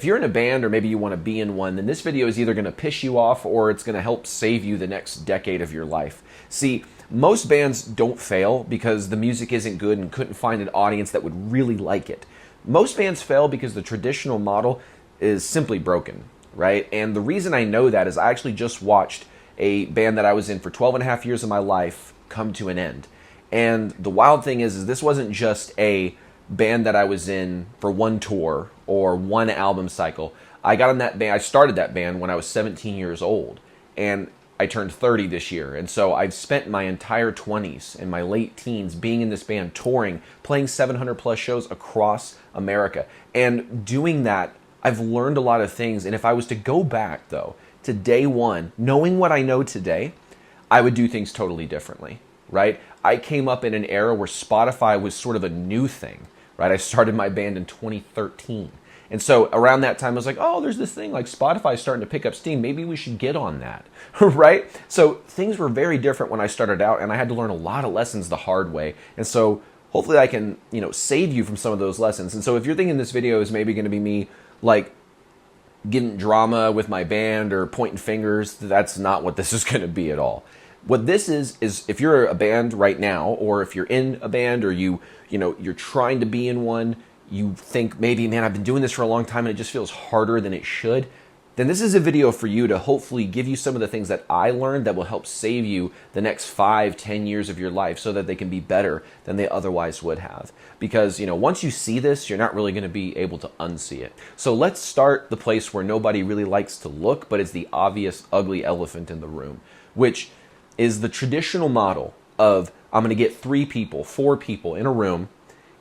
if you're in a band or maybe you want to be in one, then this video is either going to piss you off or it's going to help save you the next decade of your life. See, most bands don't fail because the music isn't good and couldn't find an audience that would really like it. Most bands fail because the traditional model is simply broken, right? And the reason I know that is I actually just watched a band that I was in for 12 and a half years of my life come to an end. And the wild thing is this wasn't just a band that I was in for one tour or one album cycle. I got in that band, I started that band when I was 17 years old, and I turned 30 this year. And so I've spent my entire 20s and my late teens being in this band, touring, playing 700 plus shows across America. And doing that, I've learned a lot of things. And if I was to go back though to day one, knowing what I know today, I would do things totally differently, right? I came up in an era where Spotify was sort of a new thing, right? I started my band in 2013. And so around that time, I was like, oh, there's this thing like Spotify starting to pick up steam. Maybe we should get on that, right? So things were very different when I started out, and I had to learn a lot of lessons the hard way. And so hopefully I can, save you from some of those lessons. And so if you're thinking this video is maybe going to be me like getting drama with my band or pointing fingers, that's not what this is going to be at all. What this is if you're a band right now, or if you're in a band, or you're trying to be in one, you think maybe, man, I've been doing this for a long time and it just feels harder than it should, then this is a video for you to hopefully give you some of the things that I learned that will help save you the next 5-10 years of your life so that they can be better than they otherwise would have. Because, once you see this, you're not really going to be able to unsee it. So let's start the place where nobody really likes to look, but it's the obvious ugly elephant in the room, which is the traditional model of I'm going to get 3 people, 4 people in a room,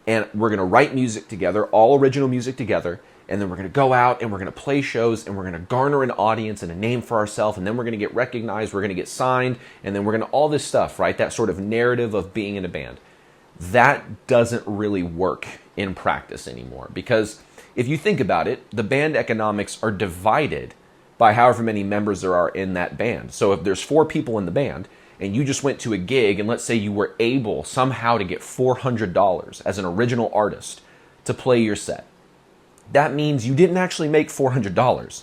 and we're going to write music together, all original music together, and then we're going to go out and we're going to play shows and we're going to garner an audience and a name for ourselves, and then we're going to get recognized, we're going to get signed, and then we're going to all this stuff, right? That sort of narrative of being in a band. That doesn't really work in practice anymore, because if you think about it, the band economics are divided by however many members there are in that band. So if there's 4 people in the band, and you just went to a gig, and let's say you were able somehow to get $400 as an original artist to play your set, that means you didn't actually make $400.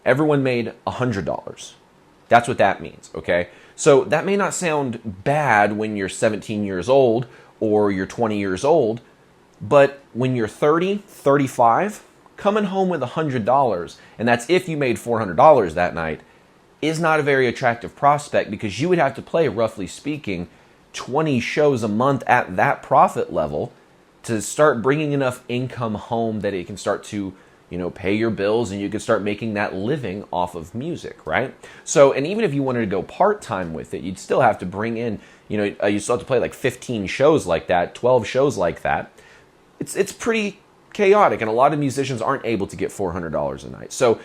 Everyone made $100. That's what that means, okay? So that may not sound bad when you're 17 years old or you're 20 years old, but when you're 30, 35, coming home with $100, and that's if you made $400 that night, is not a very attractive prospect, because you would have to play, roughly speaking, 20 shows a month at that profit level to start bringing enough income home that it can start to, pay your bills, and you can start making that living off of music, right? So, and even if you wanted to go part-time with it, you'd still have to bring in, you still have to play like 15 shows like that, 12 shows like that. It's pretty chaotic, and a lot of musicians aren't able to get $400 a night. So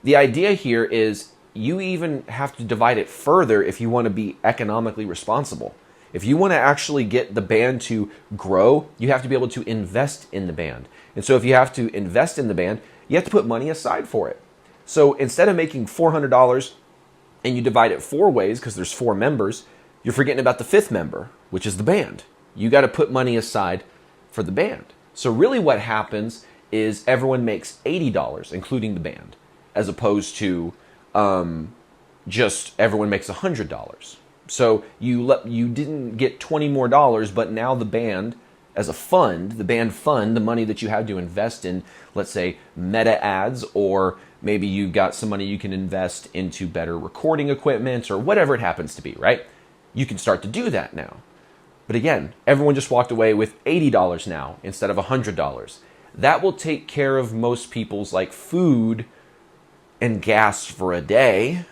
the idea here is you even have to divide it further if you want to be economically responsible. If you want to actually get the band to grow, you have to be able to invest in the band. And so if you have to invest in the band, you have to put money aside for it. So instead of making $400 and you divide it 4 ways because there's 4 members, you're forgetting about the 5th member, which is the band. You got to put money aside for the band. So really what happens is everyone makes $80, including the band, as opposed to just everyone makes $100. So you didn't get $20 more, but now the band, as a fund, the band fund, the money that you had to invest in, let's say, meta ads, or maybe you got some money you can invest into better recording equipment or whatever it happens to be, right? You can start to do that now. But again, everyone just walked away with $80 now instead of $100. That will take care of most people's like food and gas for a day.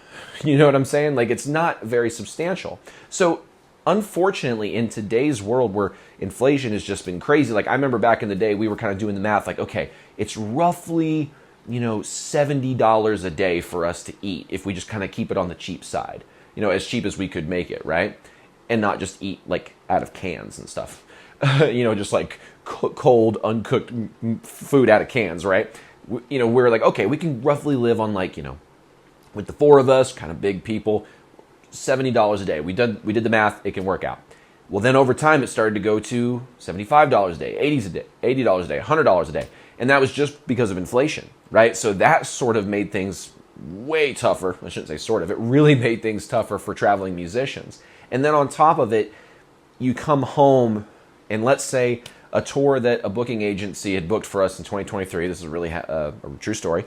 You know what I'm saying? Like, it's not very substantial. So unfortunately, in today's world where inflation has just been crazy, like I remember back in the day, we were kind of doing the math like, okay, it's roughly, $70 a day for us to eat if we just kind of keep it on the cheap side, as cheap as we could make it, right? And not just eat like out of cans and stuff, just like cold, uncooked food out of cans, right? We're like, okay, we can roughly live on like, with the 4 of us, kind of big people, $70 a day. We did the math, it can work out. Well, then over time, it started to go to $75 a day, $80 a day, $80 a day, $100 a day. And that was just because of inflation. right? So that sort of made things way tougher. I shouldn't say sort of. It really made things tougher for traveling musicians. And then on top of it, you come home and let's say a tour that a booking agency had booked for us in 2023, this is really a true story,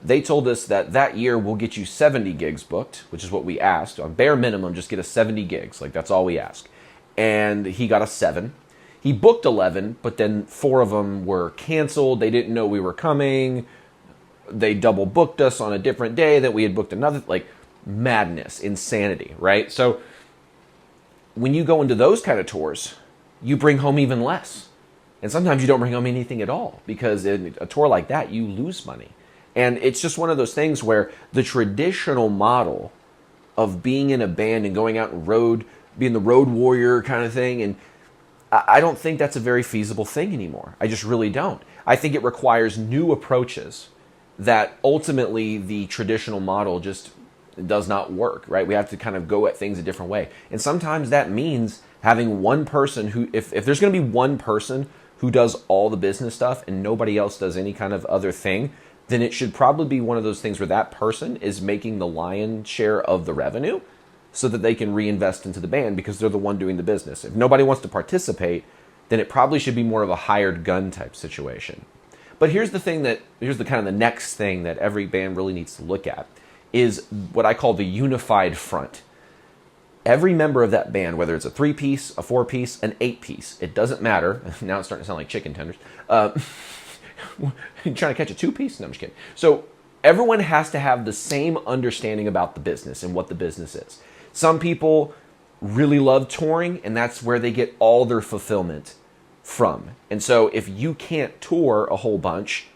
they told us that that year we'll get you 70 gigs booked, which is what we asked. On bare minimum, just get us 70 gigs. Like, that's all we ask. And he got us 7. He booked 11, but then 4 of them were canceled. They didn't know we were coming. They double booked us on a different day that we had booked another. Like, madness, insanity, right? So when you go into those kind of tours, you bring home even less. And sometimes you don't bring home anything at all, because in a tour like that, you lose money. And it's just one of those things where the traditional model of being in a band and going out and being the road warrior kind of thing, and I don't think that's a very feasible thing anymore. I just really don't. I think it requires new approaches that ultimately the traditional model just does not work, right? We have to kind of go at things a different way. And sometimes that means having one person who, if there's going to be one person who does all the business stuff and nobody else does any kind of other thing, then it should probably be one of those things where that person is making the lion's share of the revenue so that they can reinvest into the band because they're the one doing the business. If nobody wants to participate, then it probably should be more of a hired gun type situation. But here's the kind of the next thing that every band really needs to look at is what I call the unified front. Every member of that band, whether it's a 3-piece, a 4-piece, an 8-piece, it doesn't matter. Now it's starting to sound like chicken tenders. Trying to catch a 2-piece? No, I'm just kidding. So everyone has to have the same understanding about the business and what the business is. Some people really love touring, and that's where they get all their fulfillment from. And so if you can't tour a whole bunch,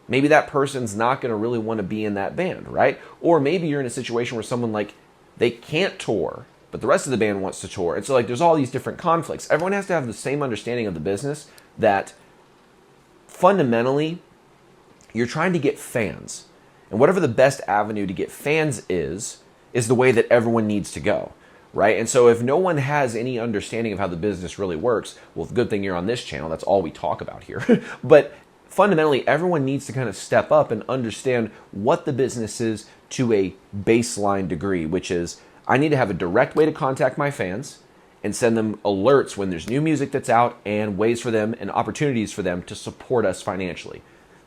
maybe that person's not going to really want to be in that band, right? Or maybe you're in a situation where someone, like, they can't tour, but the rest of the band wants to tour. And so, like, there's all these different conflicts. Everyone has to have the same understanding of the business that fundamentally you're trying to get fans. And whatever the best avenue to get fans is the way that everyone needs to go, right? And so if no one has any understanding of how the business really works, well, the good thing you're on this channel, that's all we talk about here. But fundamentally, everyone needs to kind of step up and understand what the business is to a baseline degree, which is I need to have a direct way to contact my fans and send them alerts when there's new music that's out and ways for them and opportunities for them to support us financially.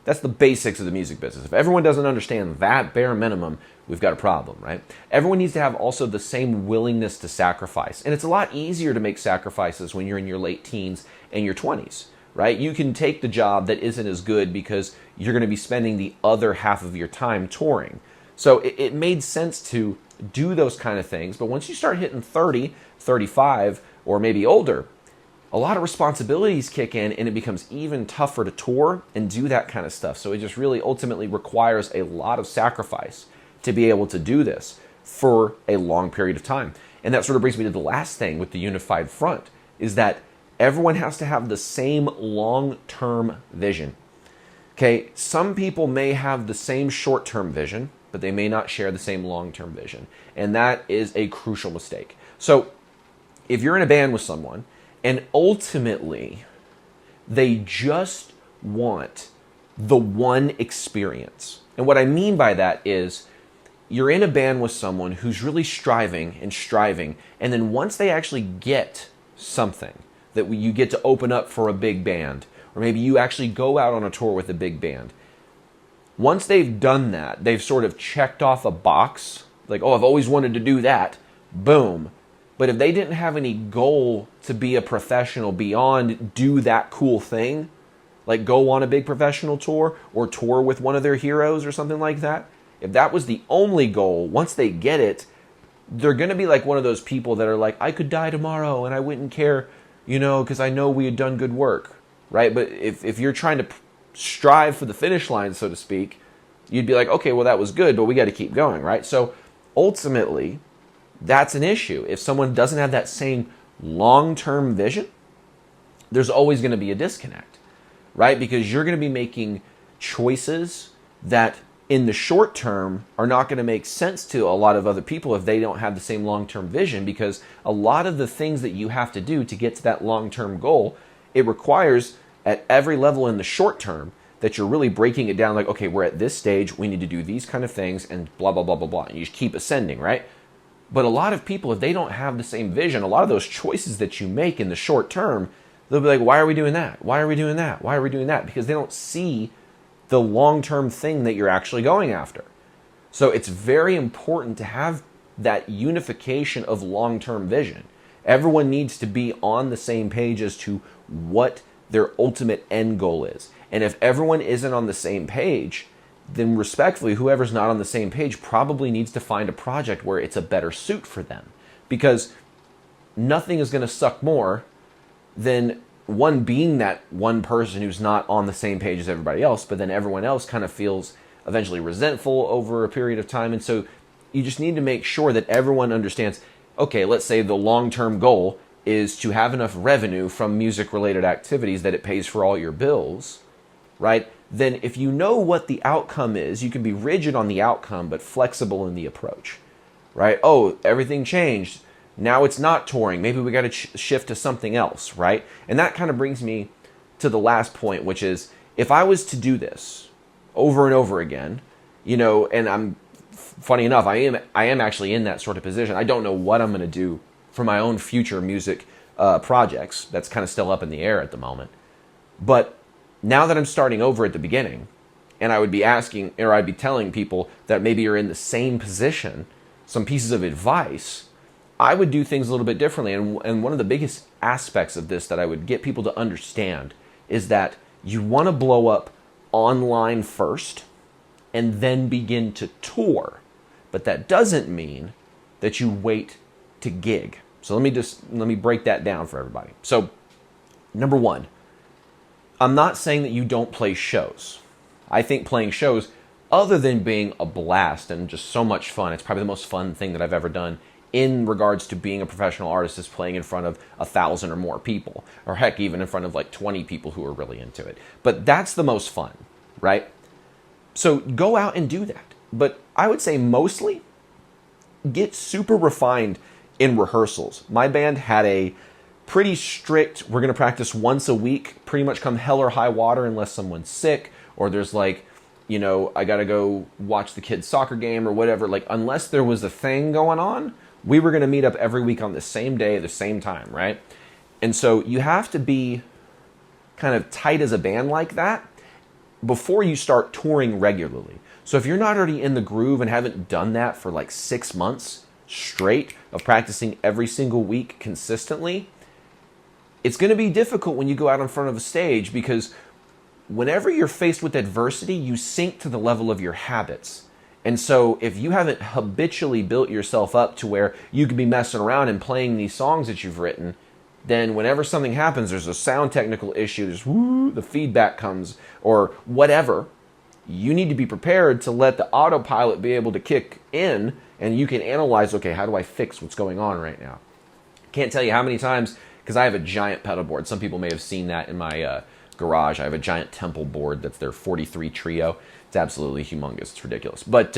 That's the basics of the music business. If everyone doesn't understand that bare minimum, we've got a problem, right? Everyone needs to have also the same willingness to sacrifice. And it's a lot easier to make sacrifices when you're in your late teens and your 20s, right? You can take the job that isn't as good because you're going to be spending the other half of your time touring. So it made sense to do those kind of things. But once you start hitting 30, 35, or maybe older, a lot of responsibilities kick in and it becomes even tougher to tour and do that kind of stuff. So it just really ultimately requires a lot of sacrifice to be able to do this for a long period of time. And that sort of brings me to the last thing with the unified front, is that everyone has to have the same long-term vision. Okay, some people may have the same short-term vision, but they may not share the same long-term vision. And that is a crucial mistake. So if you're in a band with someone and ultimately they just want the one experience, and what I mean by that is you're in a band with someone who's really striving, and then once they actually get something that you get to open up for a big band, or maybe you actually go out on a tour with a big band, once they've done that, they've sort of checked off a box, like, oh, I've always wanted to do that, boom. But if they didn't have any goal to be a professional beyond do that cool thing, like go on a big professional tour or tour with one of their heroes or something like that, if that was the only goal, once they get it, they're going to be like one of those people that are like, I could die tomorrow and I wouldn't care, because I know we had done good work, right? But if you're trying to strive for the finish line, so to speak, you'd be like, okay, well, that was good, but we got to keep going, right? So ultimately, that's an issue. If someone doesn't have that same long-term vision, there's always going to be a disconnect, right? Because you're going to be making choices that in the short term are not going to make sense to a lot of other people if they don't have the same long-term vision, because a lot of the things that you have to do to get to that long-term goal, it requires at every level in the short term that you're really breaking it down like, okay, we're at this stage, we need to do these kind of things and blah, blah, blah, blah, blah. And you just keep ascending, right? But a lot of people, if they don't have the same vision, a lot of those choices that you make in the short term, they'll be like, why are we doing that? Why are we doing that? Why are we doing that? Because they don't see the long-term thing that you're actually going after. So it's very important to have that unification of long-term vision. Everyone needs to be on the same page as to what their ultimate end goal is. And if everyone isn't on the same page, then respectfully, whoever's not on the same page probably needs to find a project where it's a better suit for them. Because nothing is going to suck more than one being that one person who's not on the same page as everybody else, but then everyone else kind of feels eventually resentful over a period of time. And so you just need to make sure that everyone understands, okay, let's say the long-term goal is to have enough revenue from music-related activities that it pays for all your bills, right? Then if you know what the outcome is, you can be rigid on the outcome, but flexible in the approach, right? Oh, everything changed. Now it's not touring. Maybe we got to shift to something else, right? And that kind of brings me to the last point, which is if I was to do this over and over again, and I'm funny enough, I am actually in that sort of position. I don't know what I'm going to do for my own future music projects. That's kind of still up in the air at the moment. But now that I'm starting over at the beginning, and I would be asking, or I'd be telling people that maybe are in the same position, some pieces of advice, I would do things a little bit differently. And one of the biggest aspects of this that I would get people to understand is that you want to blow up online first and then begin to tour. But that doesn't mean that you wait to gig. So let me break that down for everybody. So number one, I'm not saying that you don't play shows. I think playing shows, other than being a blast and just so much fun, it's probably the most fun thing that I've ever done in regards to being a professional artist, is playing in front of 1,000 or more people, or heck, even in front of like 20 people who are really into it. But that's the most fun, right? So go out and do that. But I would say mostly get super refined in rehearsals. My band had a pretty strict, we're going to practice once a week, pretty much come hell or high water unless someone's sick, or there's like, I got to go watch the kids' soccer game or whatever. Like, unless there was a thing going on, we were going to meet up every week on the same day, the same time, right? And so you have to be kind of tight as a band like that before you start touring regularly. So if you're not already in the groove and haven't done that for like 6 months straight of practicing every single week consistently, it's going to be difficult when you go out in front of a stage, because whenever you're faced with adversity, you sink to the level of your habits. And so if you haven't habitually built yourself up to where you could be messing around and playing these songs that you've written, then whenever something happens, there's a sound technical issue, there's the feedback comes, or whatever, you need to be prepared to let the autopilot be able to kick in, and you can analyze, okay, how do I fix what's going on right now? Can't tell you how many times, because I have a giant pedal board. Some people may have seen that in my garage. I have a giant Temple board that's their 43 Trio. It's absolutely humongous. It's ridiculous. But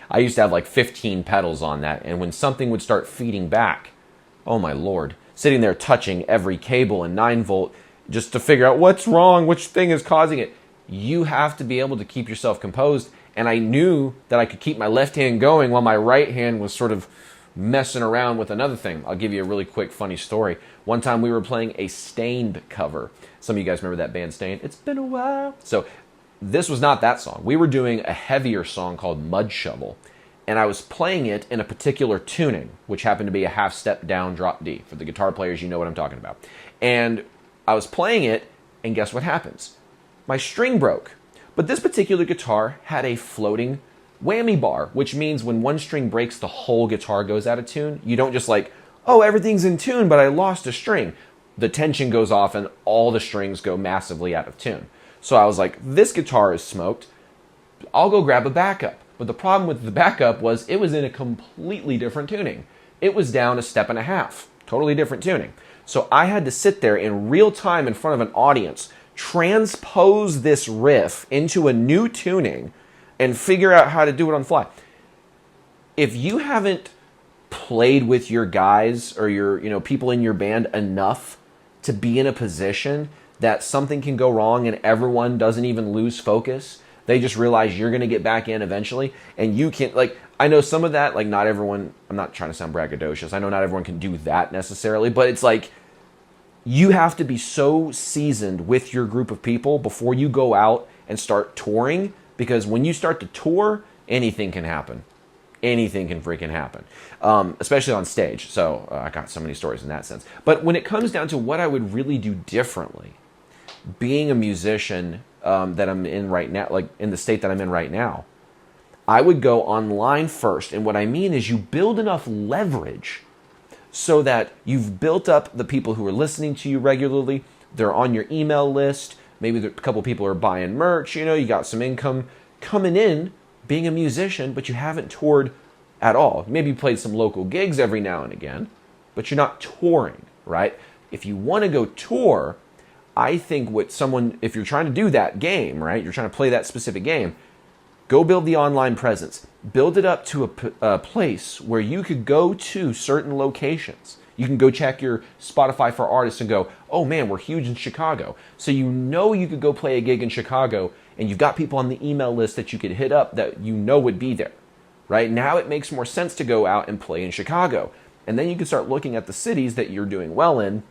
I used to have like 15 pedals on that, and when something would start feeding back, oh my Lord, sitting there touching every cable and 9-volt just to figure out what's wrong, which thing is causing it. You have to be able to keep yourself composed, and I knew that I could keep my left hand going while my right hand was sort of messing around with another thing. I'll give you a really quick funny story. One time we were playing a Stained cover. Some of you guys remember that band Stained? It's been a while. So this was not that song. We were doing a heavier song called Mud Shovel, and I was playing it in a particular tuning, which happened to be a half step down drop D. For the guitar players, you know what I'm talking about. And I was playing it, and guess what happens? My string broke. But this particular guitar had a floating whammy bar, which means when one string breaks, the whole guitar goes out of tune. You don't just like, oh, everything's in tune, but I lost a string. The tension goes off and all the strings go massively out of tune. So I was like, this guitar is smoked. I'll go grab a backup. But the problem with the backup was it was in a completely different tuning. It was down 1.5 steps, totally different tuning. So I had to sit there in real time in front of an audience, transpose this riff into a new tuning, and figure out how to do it on the fly. If you haven't played with your guys or your people in your band enough to be in a position that something can go wrong and everyone doesn't even lose focus. They just realize you're going to get back in eventually, and you can, like, I know some of that, like, not everyone, I'm not trying to sound braggadocious, I know not everyone can do that necessarily, but it's like, you have to be so seasoned with your group of people before you go out and start touring, because when you start to tour, anything can happen. Anything can freaking happen, especially on stage. So I got so many stories in that sense. But when it comes down to what I would really do differently, being a musician that I'm in right now, like in the state that I'm in right now, I would go online first. And what I mean is you build enough leverage so that you've built up the people who are listening to you regularly. They're on your email list. Maybe a couple people are buying merch. You know, you got some income coming in being a musician, but you haven't toured at all. Maybe you played some local gigs every now and again, but you're not touring, right? If you want to go tour, I think if you're trying to do that game, right? You're trying to play that specific game, go build the online presence. Build it up to a place where you could go to certain locations. You can go check your Spotify for artists and go, oh man, we're huge in Chicago. So you know you could go play a gig in Chicago, and you've got people on the email list that you could hit up that you know would be there. Right? Now it makes more sense to go out and play in Chicago. And then you can start looking at the cities that you're doing well in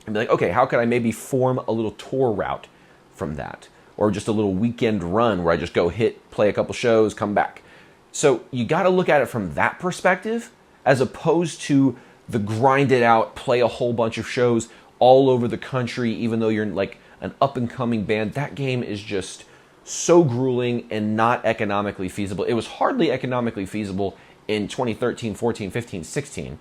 and be like, okay, how could I maybe form a little tour route from that? Or just a little weekend run where I just go play a couple shows, come back. So you got to look at it from that perspective, as opposed to the grind it out, play a whole bunch of shows all over the country, even though you're like an up and coming band. That game is just so grueling and not economically feasible. It was hardly economically feasible in 2013, 14, 15, 16.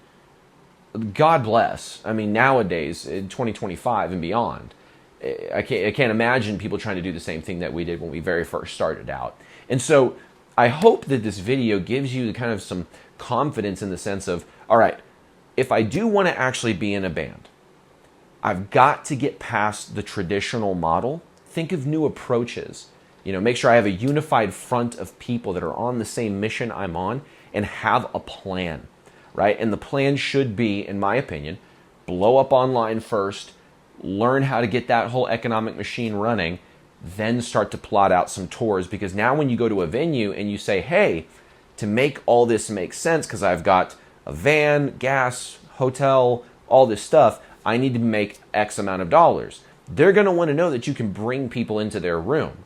God bless. I mean, nowadays, in 2025 and beyond, I can't imagine people trying to do the same thing that we did when we very first started out. And so I hope that this video gives you kind of some confidence in the sense of, all right, if I do want to actually be in a band, I've got to get past the traditional model. Think of new approaches. You know, make sure I have a unified front of people that are on the same mission I'm on and have a plan, right? And the plan should be, in my opinion, blow up online first, learn how to get that whole economic machine running, then start to plot out some tours. Because now when you go to a venue and you say, hey, to make all this make sense, because I've got a van, gas, hotel, all this stuff, I need to make X amount of dollars. They're going to want to know that you can bring people into their room.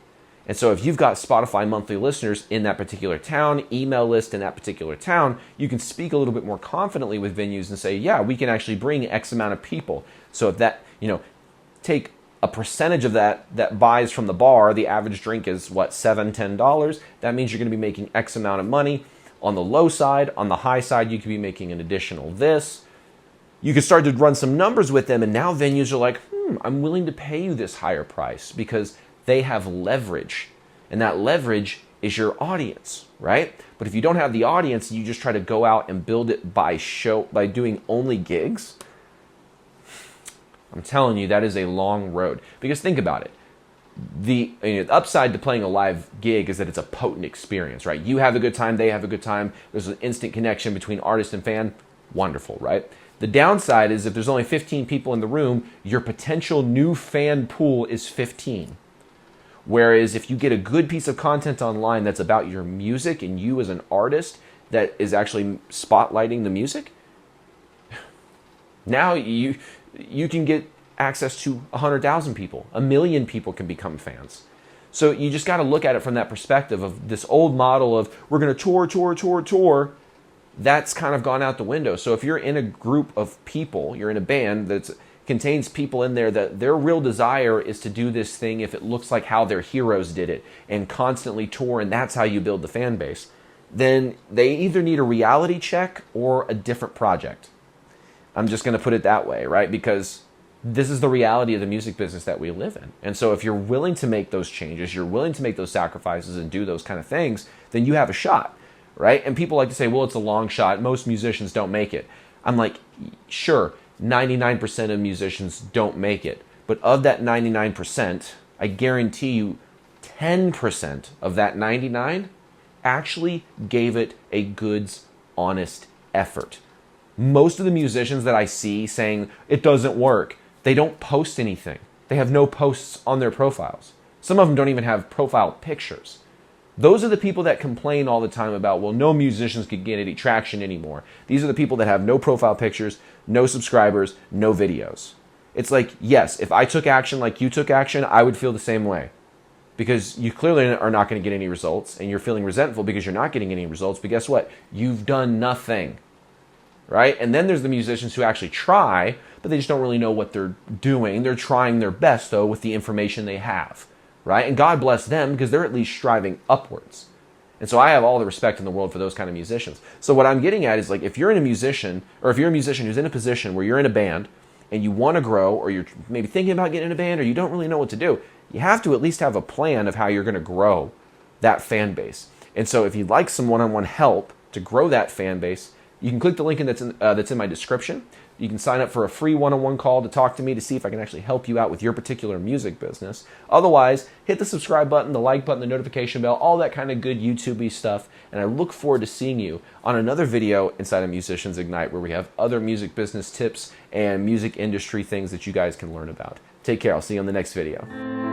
And so if you've got Spotify monthly listeners in that particular town, email list in that particular town, you can speak a little bit more confidently with venues and say, yeah, we can actually bring X amount of people. So if that, take a percentage of that buys from the bar, the average drink is what, $7, $10. That means you're going to be making X amount of money. On the low side, on the high side, you could be making an additional this. You can start to run some numbers with them, and now venues are like, I'm willing to pay you this higher price because they have leverage. And that leverage is your audience, right? But if you don't have the audience, you just try to go out and build it by doing only gigs. I'm telling you, that is a long road. Because think about it. The upside to playing a live gig is that it's a potent experience, right? You have a good time, they have a good time. There's an instant connection between artist and fan. Wonderful, right? The downside is if there's only 15 people in the room, your potential new fan pool is 15. Whereas if you get a good piece of content online that's about your music and you as an artist that is actually spotlighting the music, now you can get access to 100,000 people. 1 million people can become fans. So you just got to look at it from that perspective of this old model of we're going to tour. That's kind of gone out the window. So if you're in a group of people, you're in a band that contains people in there that their real desire is to do this thing if it looks like how their heroes did it and constantly tour, and that's how you build the fan base, then they either need a reality check or a different project. I'm just going to put it that way, right? Because this is the reality of the music business that we live in. And so if you're willing to make those changes, you're willing to make those sacrifices and do those kind of things, then you have a shot, right? And people like to say, well, it's a long shot. Most musicians don't make it. I'm like, sure, 99% of musicians don't make it. But of that 99%, I guarantee you 10% of that 99 actually gave it a good, honest effort. Most of the musicians that I see saying it doesn't work, they don't post anything. They have no posts on their profiles. Some of them don't even have profile pictures. Those are the people that complain all the time about, well, no musicians could get any traction anymore. These are the people that have no profile pictures, no subscribers, no videos. It's like, yes, if I took action like you took action, I would feel the same way. Because you clearly are not going to get any results, and you're feeling resentful because you're not getting any results. But guess what? You've done nothing, right? And then there's the musicians who actually try, but they just don't really know what they're doing. They're trying their best, though, with the information they have, right? And God bless them because they're at least striving upwards. And so I have all the respect in the world for those kind of musicians. So what I'm getting at is, like, if you're a musician who's in a position where you're in a band and you want to grow, or you're maybe thinking about getting in a band, or you don't really know what to do, you have to at least have a plan of how you're going to grow that fan base. And so if you'd like some one-on-one help to grow that fan base, you can click the link that's in my description. You can sign up for a free one-on-one call to talk to me to see if I can actually help you out with your particular music business. Otherwise, hit the subscribe button, the like button, the notification bell, all that kind of good YouTube-y stuff. And I look forward to seeing you on another video inside of Musicians Ignite, where we have other music business tips and music industry things that you guys can learn about. Take care. I'll see you on the next video.